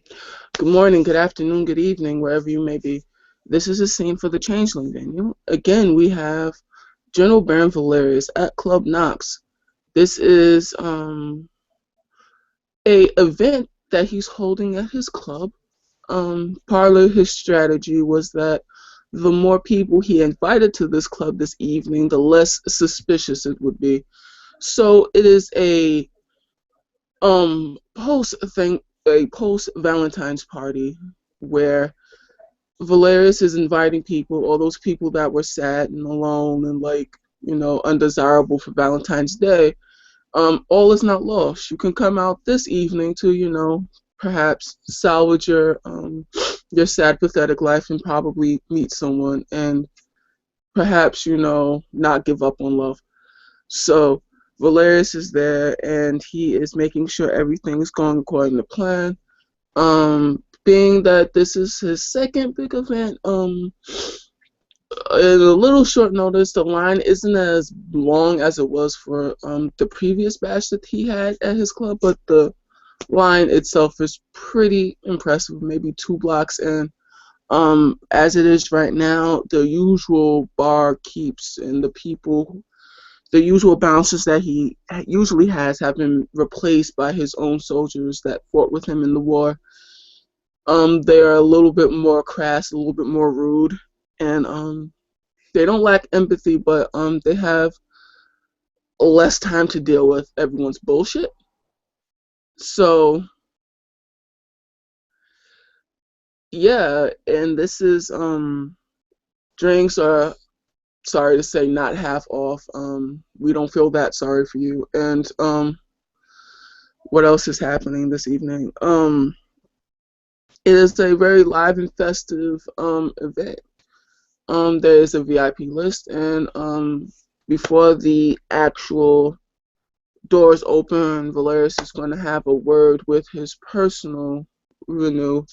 Good morning, good afternoon, good evening, wherever you may be. This is a scene for the Changeling venue. Again, we have General Baron Valarius at Club Knox. This is a event that he's holding at his club. Part of his strategy was that the more people he invited to this club this evening, the less suspicious it would be. So it is a post Valentine's party where Valarius is inviting people, all those people that were sad and alone and undesirable for Valentine's Day. All is not lost. You can come out this evening to, perhaps salvage your sad, pathetic life and probably meet someone and perhaps, not give up on love. So Valerius is there and he is making sure everything is going according to plan. Being that this is his second big event, in a little short notice, the line isn't as long as it was for the previous batch that he had at his club, but the line itself is pretty impressive, maybe 2 blocks in. As it is right now, the usual bar keeps and the usual bouncers that he usually has have been replaced by his own soldiers that fought with him in the war. They're a little bit more crass, a little bit more rude, and they don't lack empathy, but they have less time to deal with everyone's bullshit. So yeah, and this is drinks are, sorry to say, not half off. We don't feel that sorry for you. And what else is happening this evening? It is a very live and festive event. There is a VIP list, and before the actual doors open, Valerius is going to have a word with his personal renew.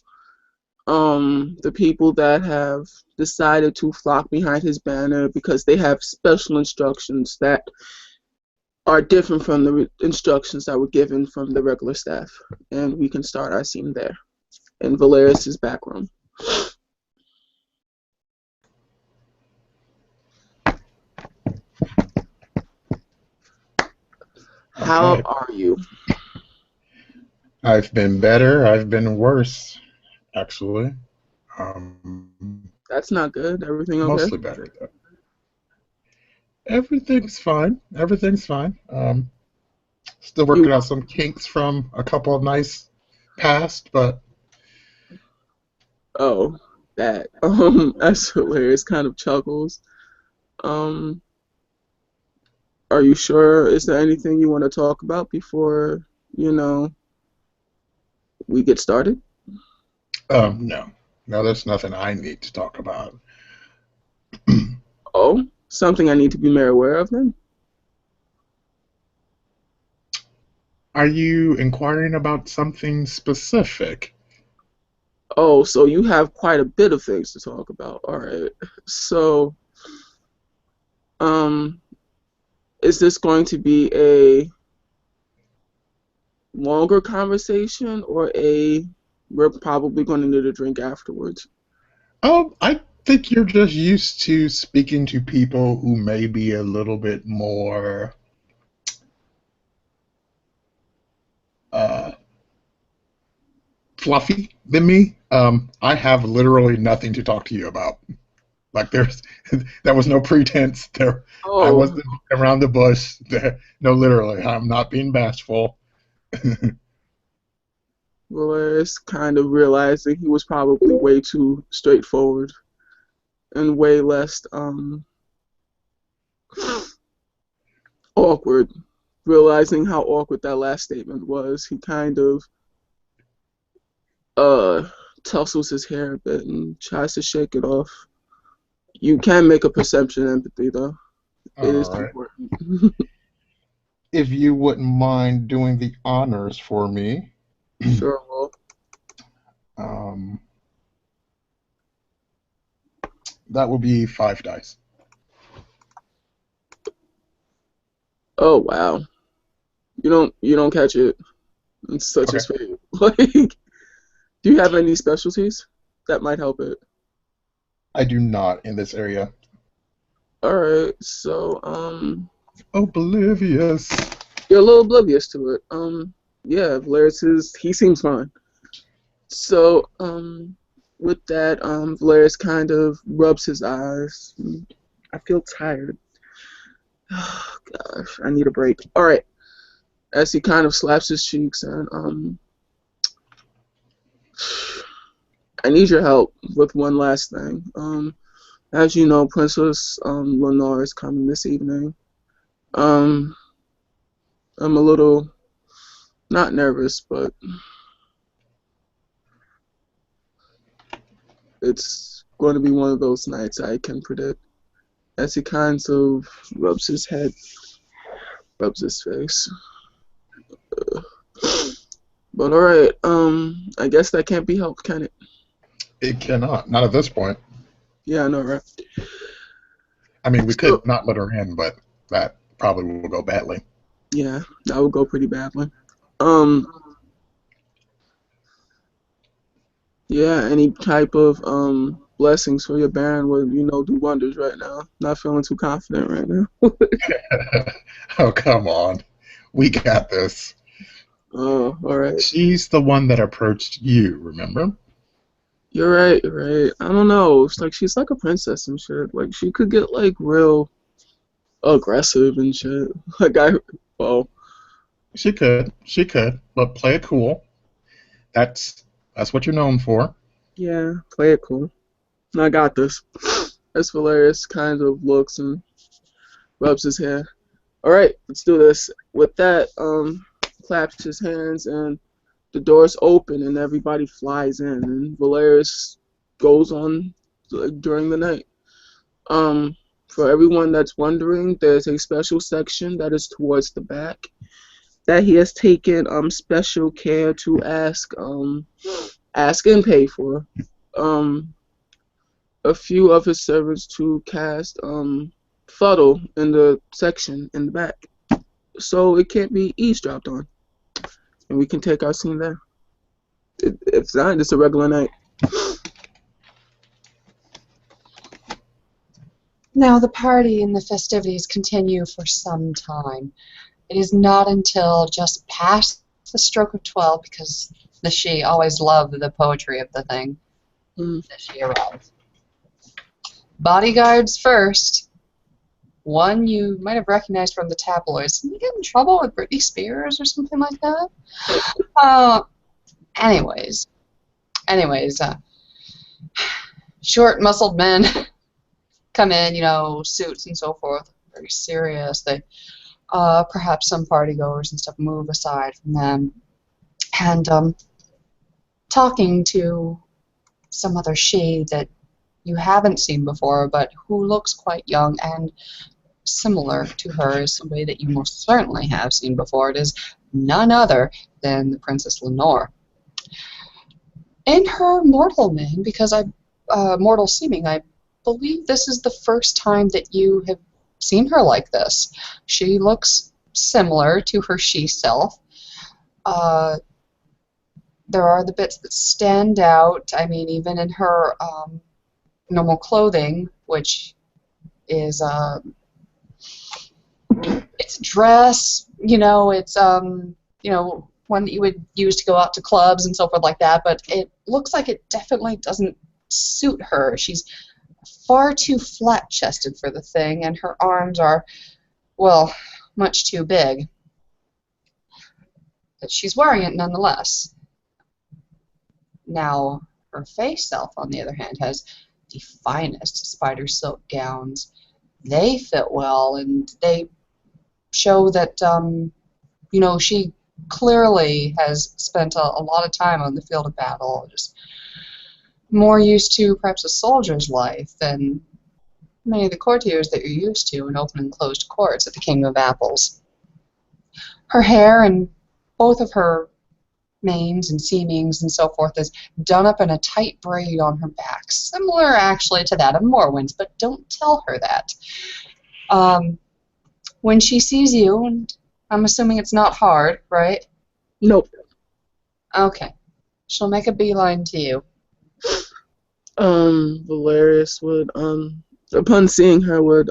The people that have decided to flock behind his banner because they have special instructions that are different from the instructions that were given from the regular staff. And we can start our scene there in Valerius's back room. How Okay. are you? I've been better. I've been worse, actually. That's not good. Everything okay? Mostly better, though. Everything's fine. Everything's fine. Still You, working out some kinks from a couple of nights past, but oh, that. That's hilarious. Kind of chuckles. Um, are you sure? Is there anything you want to talk about before, you know, we get started? no. No, there's nothing I need to talk about. Oh, something I need to be made aware of then? Are you inquiring about something specific? Oh, so you have quite a bit of things to talk about. All right. So, um, is this going to be a longer conversation or we're probably going to need a drink afterwards? I think you're just used to speaking to people who may be a little bit more uh, fluffy than me. I have literally nothing to talk to you about. Like there was no pretense. I Oh, wasn't around the bush. No, literally, I'm not being bashful. well, it's kind of realizing he was probably way too straightforward and way less awkward. Realizing how awkward that last statement was, he kind of uh tussles his hair a bit and tries to shake it off. You can make a perception empathy though. It All is right. important. If you wouldn't mind doing the honors for me, Sure. Well, um, that would be 5 dice. oh wow. You don't catch it. It's such a Okay. spade. Like Do you have any specialties that might help it? I do not in this area. All right, so Oblivious. you're a little oblivious to it. Yeah, Valerius is he seems fine. So with that, Valerius kind of rubs his eyes. I feel tired. Oh, gosh, I need a break. All right, as he kind of slaps his cheeks and I need your help with one last thing. As you know, Princess Lenore is coming this evening. Um, I'm a little not nervous, but it's going to be one of those nights I can predict. As he kind of rubs his head, rubs his face. But all right, I guess that can't be helped, can it? It cannot. Not at this point. Yeah, I know, right? I mean, we So could not let her in, but that probably will go badly. yeah, that would go pretty badly. Um, yeah, any type of blessings for your Baron would do wonders right now. Not feeling too confident right now. Oh, come on. We got this. Oh, all right. She's the one that approached you, remember? You're right. You're right. I don't know. It's like she's like a princess and shit. Like she could get like real aggressive and shit. Like well, She could. She could. But play it cool. That's that's what you're known for. yeah, play it cool. I got this. As Valerius kind of looks and rubs his hair. All right, let's do this. With that, claps his hands and the doors open and everybody flies in and Valerius goes on like, during the night. Um, for everyone that's wondering, there's a special section that is towards the back that he has taken special care to ask and pay for. Um, a few of his servants to cast fuddle in the section in the back, so it can't be eavesdropped on, and we can take our scene there. If not, it's a regular night. Now the party and the festivities continue for some time. It is not until just past the stroke of 12, because the she always loved the poetry of the thing, Mm. that she arrives. Bodyguards first. One you might have recognized from the tabloids. Didn't he get in trouble with Britney Spears or something like that? Uh, anyways, short, muscled men come in, suits and so forth, very serious. They, perhaps some partygoers and stuff move aside from them, and talking to some other she that you haven't seen before, but who looks quite young and similar to her as somebody that you most certainly have seen before. It is none other than the Princess Lenore. In her mortal name, because mortal seeming, I believe this is the first time that you have seen her like this. She looks similar to her she self. There are the bits that stand out. I mean, even in her normal clothing, which is it's a dress, it's one that you would use to go out to clubs and so forth like that, but it looks like it definitely doesn't suit her. She's far too flat-chested for the thing, and her arms are, well, much too big. But she's wearing it nonetheless. Now, her face self, on the other hand, has the finest spider silk gowns. They fit well, and they show that, she clearly has spent a lot of time on the field of battle, just more used to perhaps a soldier's life than many of the courtiers that you're used to in open and closed courts at the Kingdom of Apples. Her hair and both of her manes and seamings and so forth is done up in a tight braid on her back, similar actually to that of Morwen's, but don't tell her that. When she sees you, and I'm assuming it's not hard, right? Nope. Okay. She'll make a beeline to you. Valarius would, upon seeing her, would,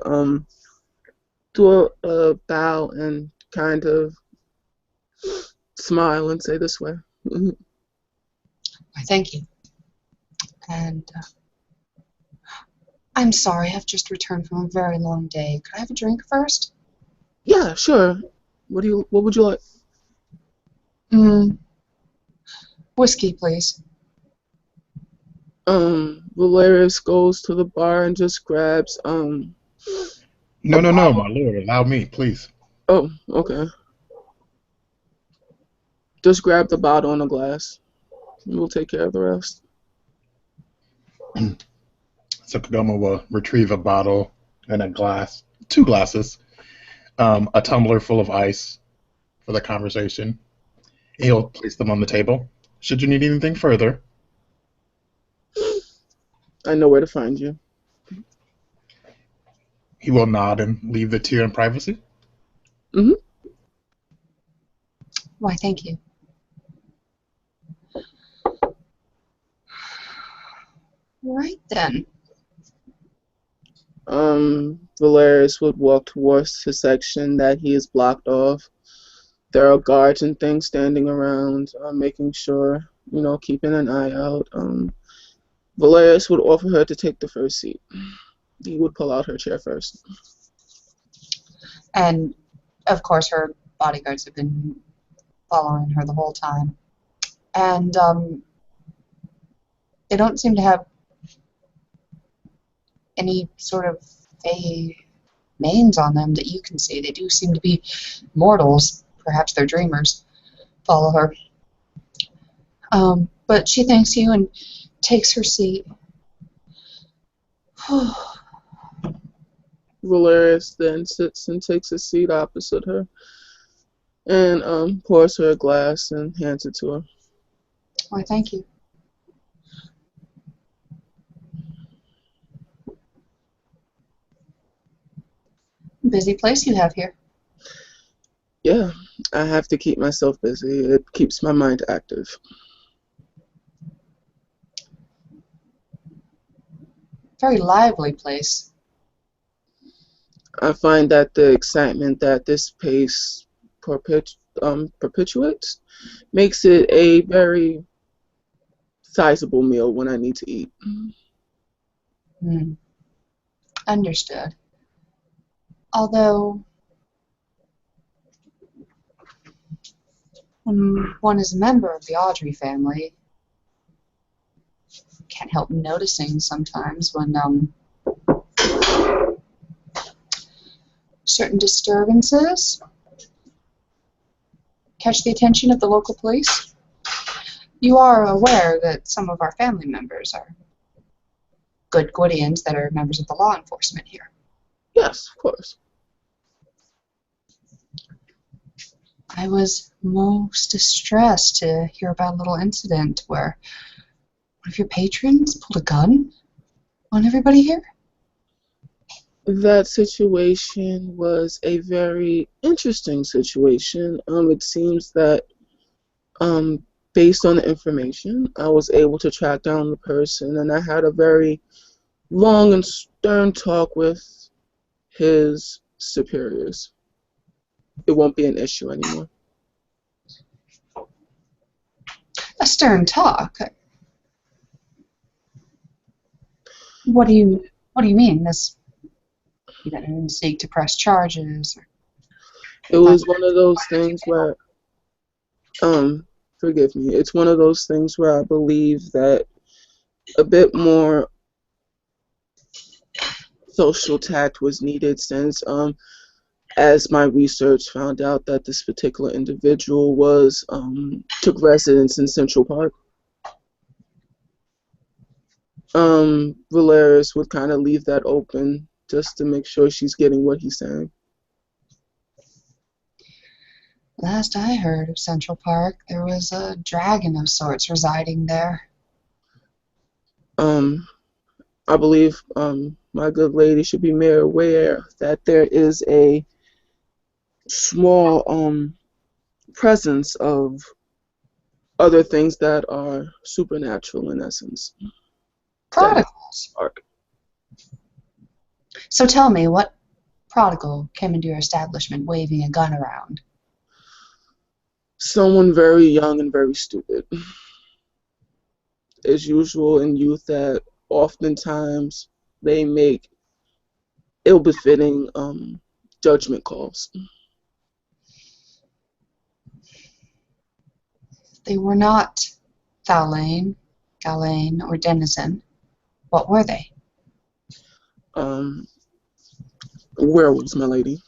do a bow and kind of smile and say this way. Why, thank you. And I'm sorry, I've just returned from a very long day. Could I have a drink first? Yeah, sure. What would you like? Whiskey, please. Valerius goes to the bar and just grabs a No, no, no, bottle. my lord. Allow me, please. Oh, okay. Just grab the bottle and a glass. We'll take care of the rest. So Kodomo will retrieve a bottle and a glass, 2 glasses, a tumbler full of ice for the conversation. He'll place them on the table. Should you need anything further, I know where to find you. he will nod and leave the 2 in privacy. Mm-hmm. Why, thank you. Right then. Valerius would walk towards the section that he is blocked off. There are guards and things standing around, making sure, keeping an eye out. Valerius would offer her to take the first seat. He would pull out her chair first. And, of course, her bodyguards have been following her the whole time. And they don't seem to have any sort of names on them that you can see. They do seem to be mortals. Perhaps they're dreamers. Follow her. But she thanks you and takes her seat. Valerius then sits and takes a seat opposite her and pours her a glass and hands it to her. Why, thank you. Busy place you have here. Yeah, I have to keep myself busy. It keeps my mind active. Very lively place. I find that the excitement that this pace perpetuates makes it a very sizable meal when I need to eat. Understood. Although, when one is a member of the Audrey family, can't help noticing sometimes when certain disturbances catch the attention of the local police. You are aware that some of our family members are good Gwydians that are members of the law enforcement here. Yes, of course. I was most distressed to hear about a little incident where one of your patrons pulled a gun on everybody here. That situation was a very interesting situation. It seems that, based on the information, I was able to track down the person, and I had a very long and stern talk with his superiors. It won't be an issue anymore. A stern talk. What do you mean? This, you didn't seek to press charges? It was one of those things where, forgive me, it's one of those things where I believe that a bit more social tact was needed since, as my research found out that this particular individual took residence in Central Park. Valerius would kind of leave that open just to make sure she's getting what he's saying. Last I heard of Central Park, there was a dragon of sorts residing there. I believe my good lady should be made aware that there is a small presence of other things that are supernatural in essence. That Prodigals. arc. So tell me, what prodigal came into your establishment waving a gun around? Someone very young and very stupid. As usual in youth, that oftentimes they make ill-befitting judgment calls. They were not Thalain, Galain, or Denizen. What were they? Um, Werewolves, my lady.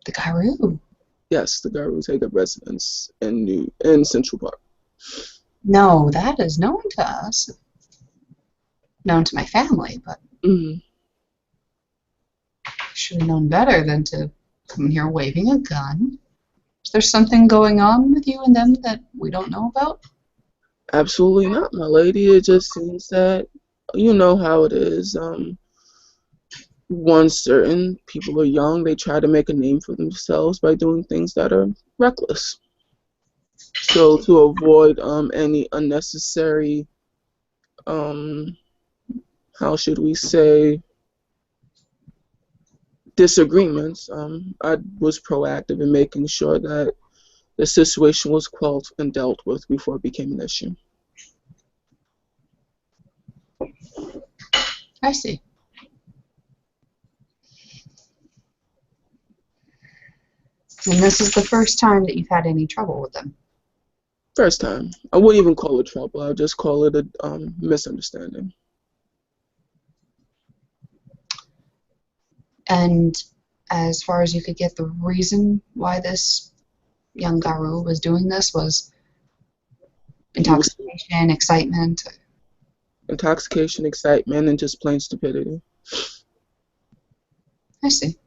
The Garou. Yes, the guy who take up residence in Central Park. No, that is known to us. Known to my family, but Hmm. should have known better than to come here waving a gun. Is there something going on with you and them that we don't know about? Absolutely not, my lady. It just seems that you know how it is. Once certain people are young, they try to make a name for themselves by doing things that are reckless. So to avoid any unnecessary, um, how should we say, disagreements, I was proactive in making sure that the situation was quelled and dealt with before it became an issue. I see. And this is the first time that you've had any trouble with them. First time. I wouldn't even call it trouble. I would just call it a misunderstanding. And as far as you could get, the reason why this young Garou was doing this was He was intoxication, excitement. intoxication, excitement, and just plain stupidity. I see.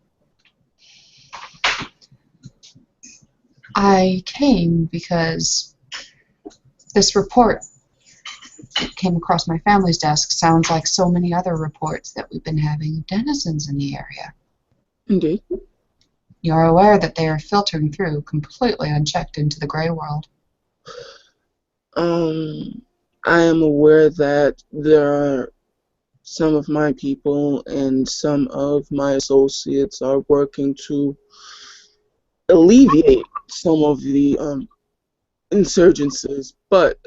I came because this report that came across my family's desk sounds like so many other reports that we've been having of denizens in the area. Indeed. You're aware that they are filtering through completely unchecked into the gray world. I am aware that there are some of my people and some of my associates are working to alleviate some of the insurgencies, but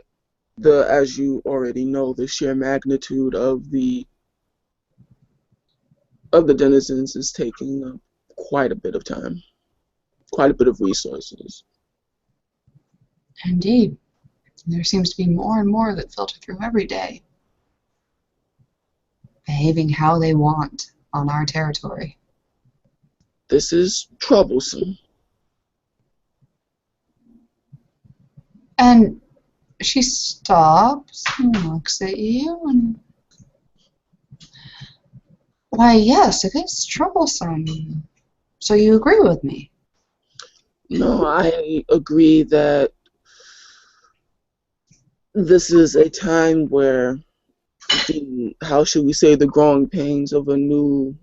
as you already know, the sheer magnitude of the denizens is taking up quite a bit of time, quite a bit of resources. Indeed. There seems to be more and more that filter through every day, behaving how they want on our territory. This is troublesome. And she stops and looks at you and, why, yes, it is troublesome. So you agree with me? No, I agree that this is a time where how should we say, the growing pains of a new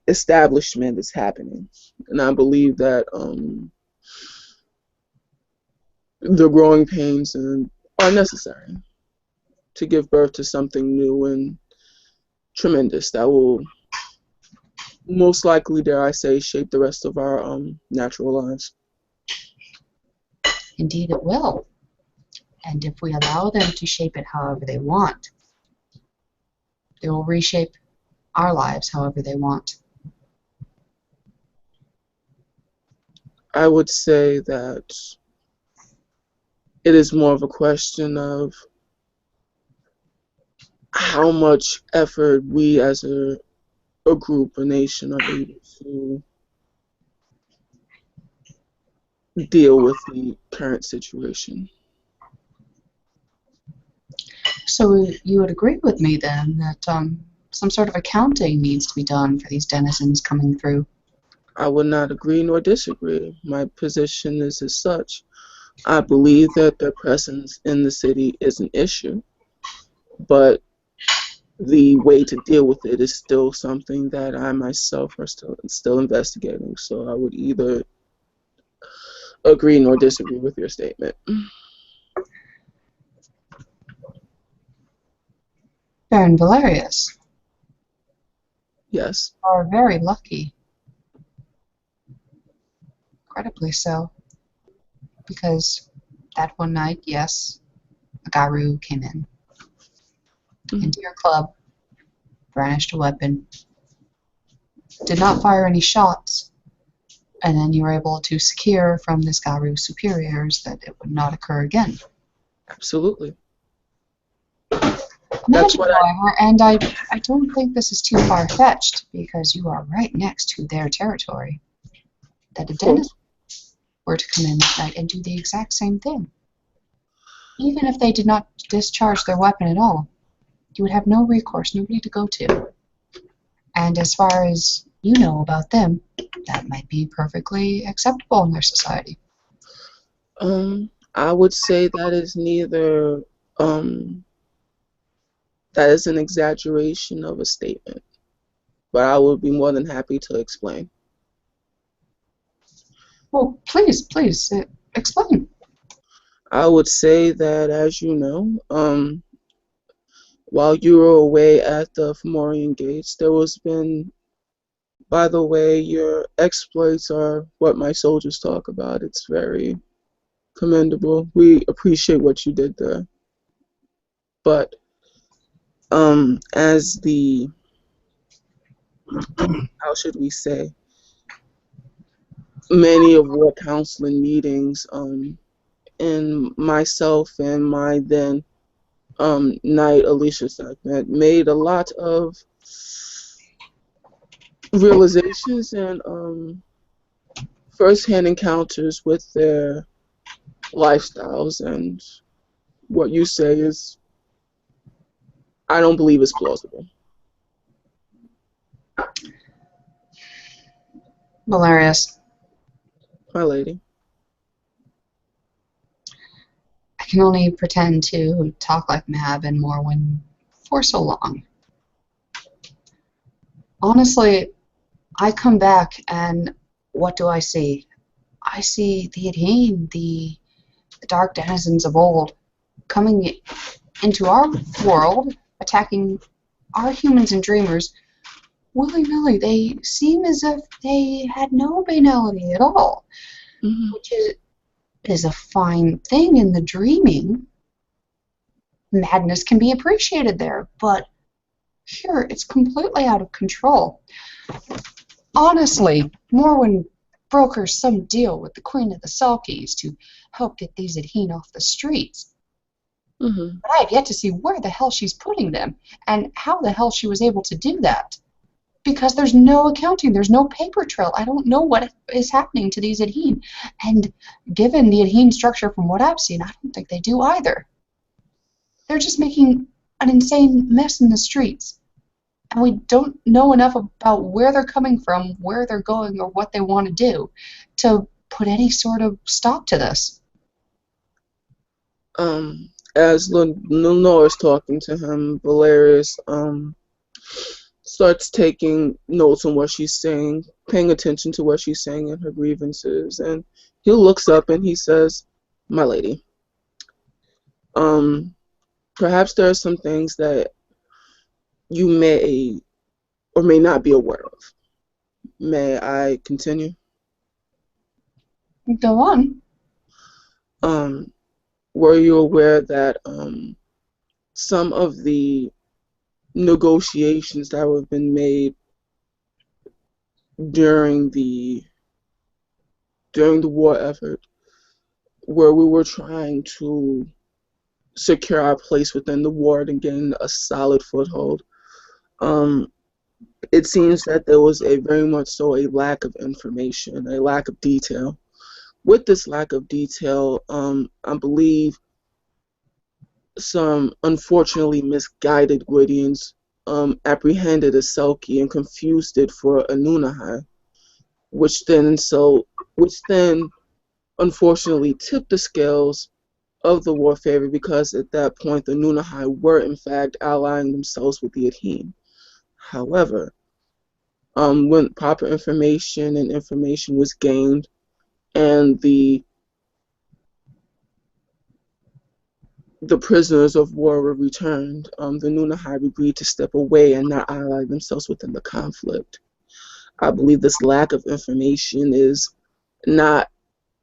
establishment is happening. And I believe that the growing pains are necessary to give birth to something new and tremendous that will most likely, dare I say, shape the rest of our natural lives. Indeed it will. And if we allow them to shape it however they want, they will reshape our lives however they want. I would say that it is more of a question of how much effort we as a group, a nation, are able to deal with the current situation. So you would agree with me then that some sort of accounting needs to be done for these denizens coming through? I would not agree nor disagree. My position is as such. I believe that their presence in the city is an issue, but the way to deal with it is still something that I myself are still investigating. So I would either agree nor disagree with your statement. Baron Valarius, Yes. you are very lucky. Incredibly so. Because that one night, yes, a Garu came into your club, brandished a weapon, did not fire any shots, and then you were able to secure from this Garu's superiors that it would not occur again. Absolutely. That's Imagine, what however, and I don't think this is too far-fetched, because you are right next to their territory, that a of course. denizen were to come in that night and do the exact same thing. Even if they did not discharge their weapon at all, you would have no recourse, nobody to go to. And as far as you know about them, that might be perfectly acceptable in their society. I would say that is neither that is an exaggeration of a statement, but I would be more than happy to explain. Well, please, explain. I would say that, as you know, while you were away at the Fomorian Gates, there was been, by the way, your exploits are what my soldiers talk about. It's very commendable. We appreciate what you did there. But as the, how should we say, many of war counseling meetings, and myself and my then knight Alicia segment made a lot of realizations and first-hand encounters with their lifestyles, and what you say is, I don't believe is plausible. Valarius, My lady. I can only pretend to talk like Mab and Morwen for so long. Honestly, I come back and what do I see? I see the Adhene, the dark denizens of old, coming into our world, attacking our humans and dreamers willy-nilly. They seem as if they had no banality at all, which is a fine thing in the dreaming. Madness can be appreciated there, but here it's completely out of control. Honestly, Morwen brokers some deal with the Queen of the Selkies to help get these Adhene off the streets. But I have yet to see where the hell she's putting them, and how the hell she was able to do that. Because there's no accounting, there's no paper trail. I don't know what is happening to these Adhene. And given the Adhene structure from what I've seen, I don't think they do either. They're just making an insane mess in the streets. And we don't know enough about where they're coming from, where they're going, or what they want to do to put any sort of stop to this. As Lenore is talking to him, Valarius starts taking notes on what she's saying, paying attention to what she's saying and her grievances, and he looks up and he says, "My lady, perhaps there are some things that you may or may not be aware of. May I continue?" Go on. Were you aware that some of the negotiations that have been made during the war effort, where we were trying to secure our place within the ward and gain a solid foothold, it seems that there was a very much so a lack of information, a lack of detail. With this lack of detail, I believe some unfortunately misguided Gwydians apprehended a Selkie and confused it for a Nunahai, which then unfortunately tipped the scales of the war favor, because at that point the Nunahai were in fact allying themselves with the Adhene. However, when proper information was gained and the the prisoners of war were returned, the Nunahide agreed to step away and not ally themselves within the conflict. I believe this lack of information is not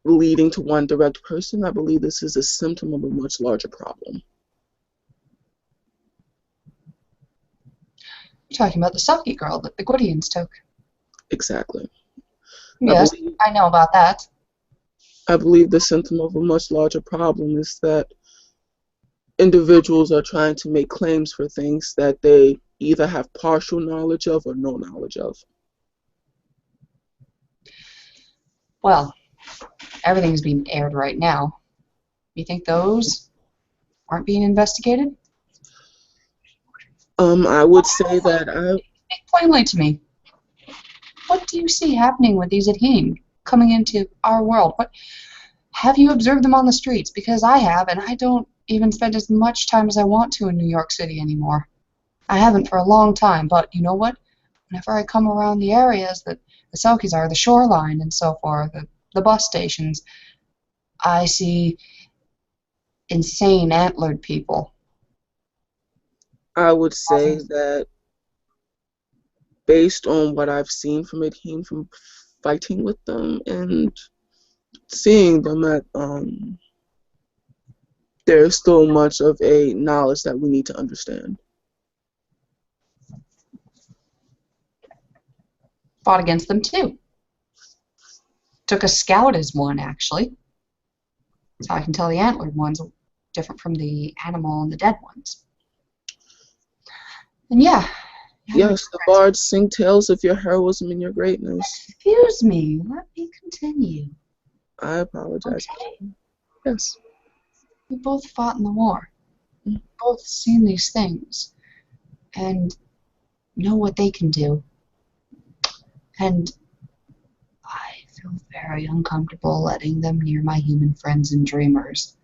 leading to one direct person. I believe this is a symptom of a much larger problem. You're talking about the Saki girl that the Gwydians took. Exactly. Yes, I know about that. I believe the symptom of a much larger problem is that individuals are trying to make claims for things that they either have partial knowledge of or no knowledge of. Well, everything's being aired right now. You think those aren't being investigated? I would say that Speak plainly to me. What do you see happening with these Adhene coming into our world? What have you observed them on the streets? Because I have, and I don't even spend as much time as I want to in New York City anymore. I haven't for a long time, but you know what? Whenever I come around the areas that the Selkies are, the shoreline and so forth, the bus stations, I see insane antlered people. I would say that based on what I've seen from Adhene, from fighting with them and seeing them at there's still much of a knowledge that we need to understand. Fought against them too. Took a scout as one, actually. So I can tell the antlered ones are different from the animal and the dead ones. And yeah. Yes, the bards sing tales of your heroism and your greatness. Excuse me, let me continue. I apologize. Okay. Yes. We both fought in the war. We've both seen these things. And know what they can do. And I feel very uncomfortable letting them near my human friends and dreamers.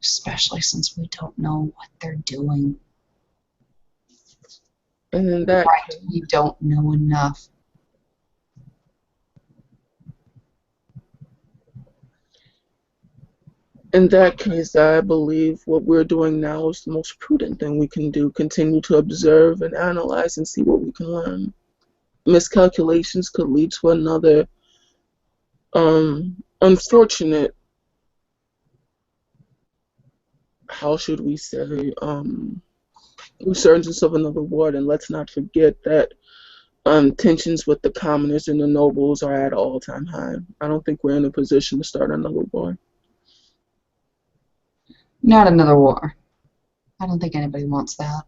Especially since we don't know what they're doing. And in that case, we don't know enough. In that case, I believe what we're doing now is the most prudent thing we can do. Continue to observe and analyze and see what we can learn. Miscalculations could lead to another unfortunate, how should we say, resurgence of another war. And let's not forget that tensions with the commoners and the nobles are at an all-time high. I don't think we're in a position to start another war. Not another war. I don't think anybody wants that.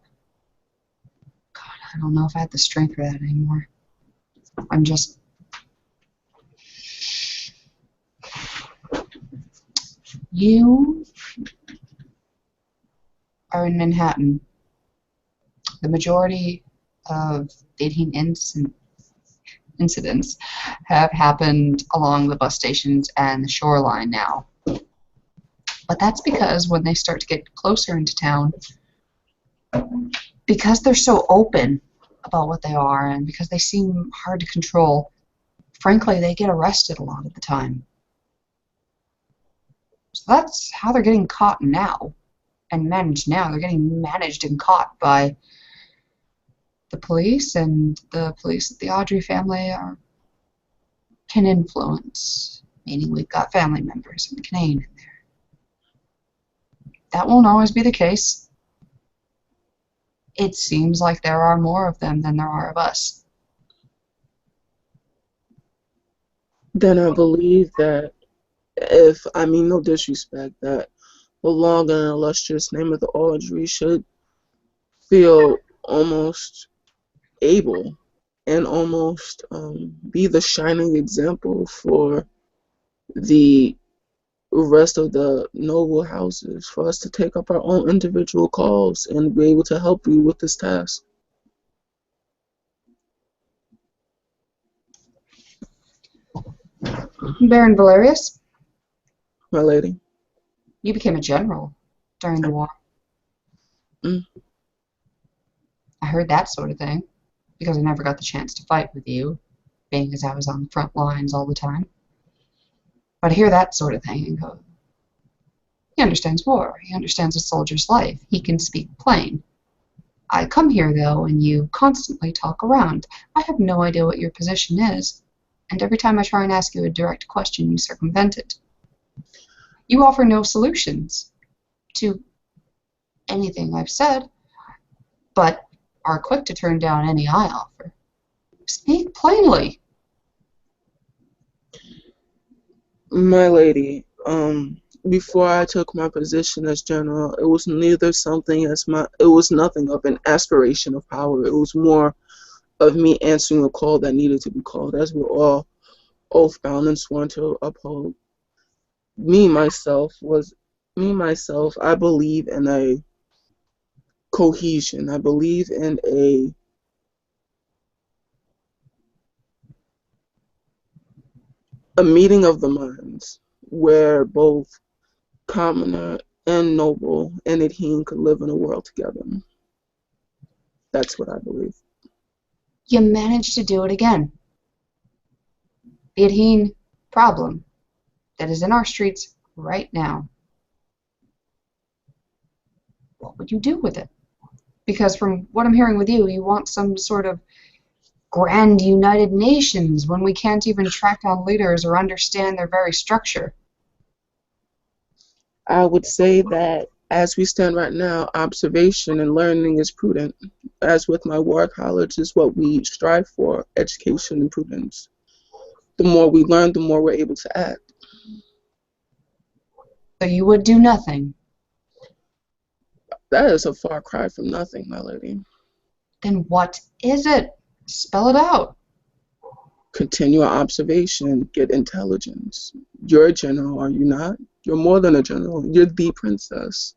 God, I don't know if I have the strength for that anymore. I'm just... You are in Manhattan. The majority of dating incidents have happened along the bus stations and the shoreline now. But that's because when they start to get closer into town, because they're so open about what they are and because they seem hard to control, frankly, they get arrested a lot of the time. So that's how they're getting caught now and managed now. They're getting managed and caught by the police, and the police of the Audrey family can influence, meaning we've got family members and Canaan in there. That won't always be the case. It seems like there are more of them than there are of us. Then I believe that if, I mean no disrespect, that the long and illustrious name of the Audrey should feel almost able and almost be the shining example for the rest of the noble houses, for us to take up our own individual calls and be able to help you with this task. Baron Valarius? My lady? You became a general during the war. Mm. I heard that sort of thing, because I never got the chance to fight with you, being as I was on the front lines all the time. But I hear that sort of thing and go, He understands war. He understands a soldier's life. He can speak plain. I come here, though, and you constantly talk around. I have no idea what your position is, and every time I try and ask you a direct question, you circumvent it. You offer no solutions to anything I've said, but are quick to turn down any I offer. Speak plainly. My lady, before I took my position as general, it was it was nothing of an aspiration of power. It was more of me answering a call that needed to be called, as we're all oath-bound and sworn to uphold. Me, myself, I believe in a cohesion. I believe in a meeting of the minds where both commoner and noble and Adhene could live in a world together. That's what I believe. You managed to do it again. The Adhene problem that is in our streets right now. What would you do with it? Because from what I'm hearing with you, you want some sort of grand United Nations when we can't even track down leaders or understand their very structure. I would say that as we stand right now, observation and learning is prudent. As with my war college is what we strive for, education and prudence. The more we learn, the more we're able to act. So you would do nothing. That is a far cry from nothing, my lady. Then what is it? Spell it out. Continue our observation, get intelligence. You're a general, are you not? You're more than a general. You're the princess.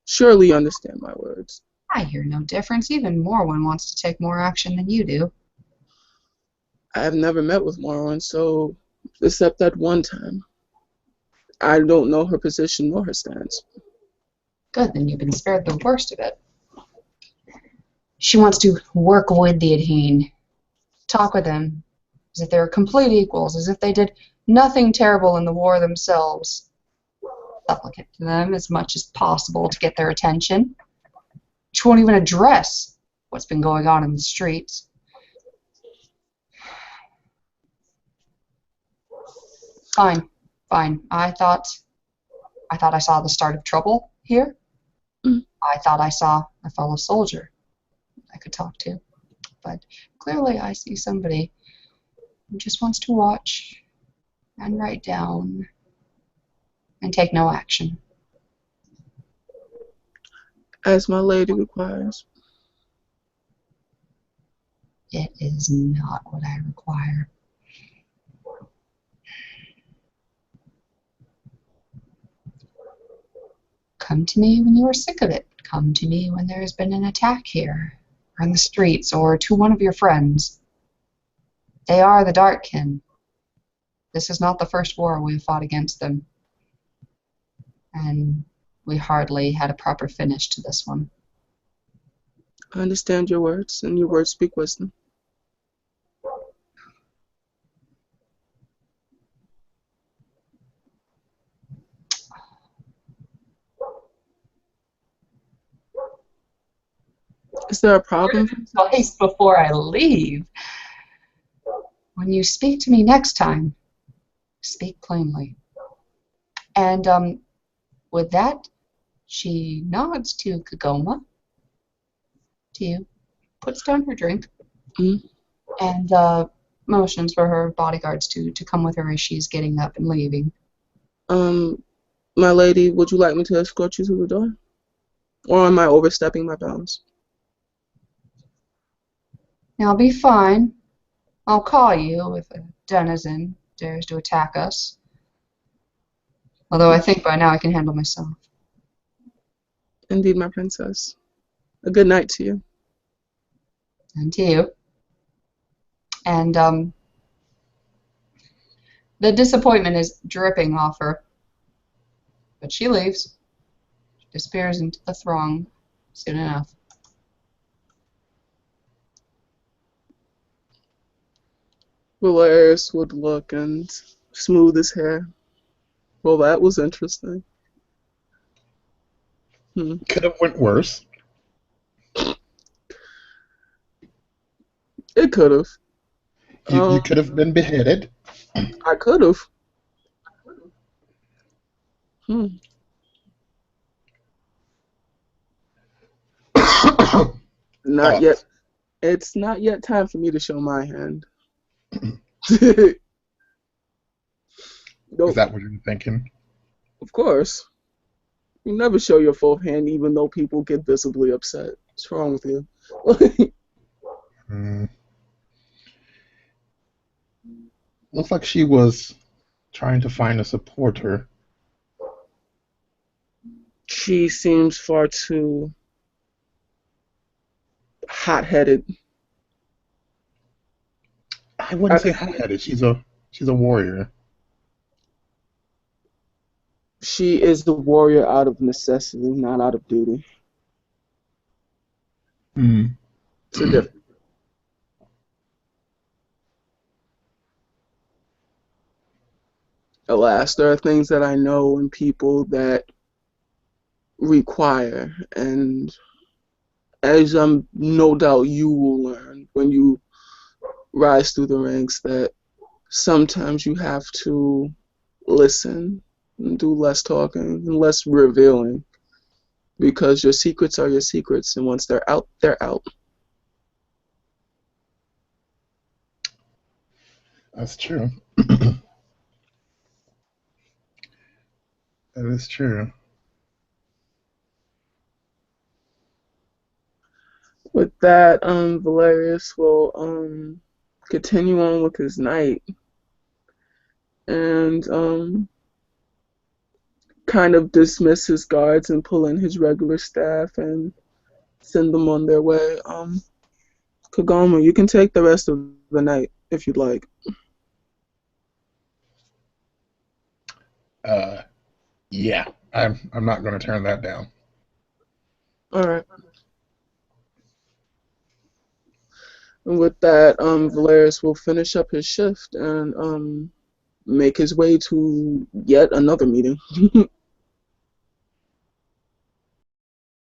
Surely you understand my words. I hear no difference. Even Morwen wants to take more action than you do. I have never met with Morwen, so except that one time. I don't know her position nor her stance. Good, then you've been spared the worst of it. She wants to work with the Adhene. Talk with them as if they were complete equals, as if they did nothing terrible in the war themselves. Supplicate to them as much as possible to get their attention. She won't even address what's been going on in the streets. Fine, fine. I thought I saw the start of trouble here. I thought I saw a fellow soldier I could talk to. But clearly I see somebody who just wants to watch and write down and take no action. As my lady requires. It is not what I require. Come to me when you are sick of it. Come to me when there has been an attack here, or in the streets, or to one of your friends. They are the Darkkin. This is not the first war we have fought against them. And we hardly had a proper finish to this one. I understand your words, and your words speak wisdom. Is there a problem? Twice before I leave. When you speak to me next time, speak plainly. And with that, she nods to Kagoma, to you, puts down her drink, and motions for her bodyguards to come with her as she's getting up and leaving. My lady, would you like me to escort you to the door? Or am I overstepping my bounds? I'll be fine. I'll call you if a denizen dares to attack us. Although I think by now I can handle myself. Indeed, my princess. A good night to you. And to you. And the disappointment is dripping off her. But she leaves. She disappears into the throng soon enough. Valarius would look and smooth his hair. Well, that was interesting. Hmm. Could have went worse. It could have. You could have been beheaded. I could have. Hmm. Not uh, yet. It's not yet time for me to show my hand. is Nope. that what you're thinking? Of course. You never show your full hand, even though people get visibly upset. What's wrong with you? Mm, looks like she was trying to find a supporter. She seems far too hot-headed. I wouldn't I, say hot-headed. She's a warrior. she is a warrior out of necessity, not out of duty. Mm. It's a difference. Alas, there are things that I know in people that require, and as no doubt you will learn when you rise through the ranks, that sometimes you have to listen and do less talking and less revealing because your secrets are your secrets, and once they're out, they're out. That's true. That is true. With that, Valarius will continue on with his night and kind of dismiss his guards and pull in his regular staff and send them on their way. Kagama, you can take the rest of the night if you'd like. Uh, yeah, I'm not going to turn that down. All right. And with that, Valerius will finish up his shift and make his way to yet another meeting.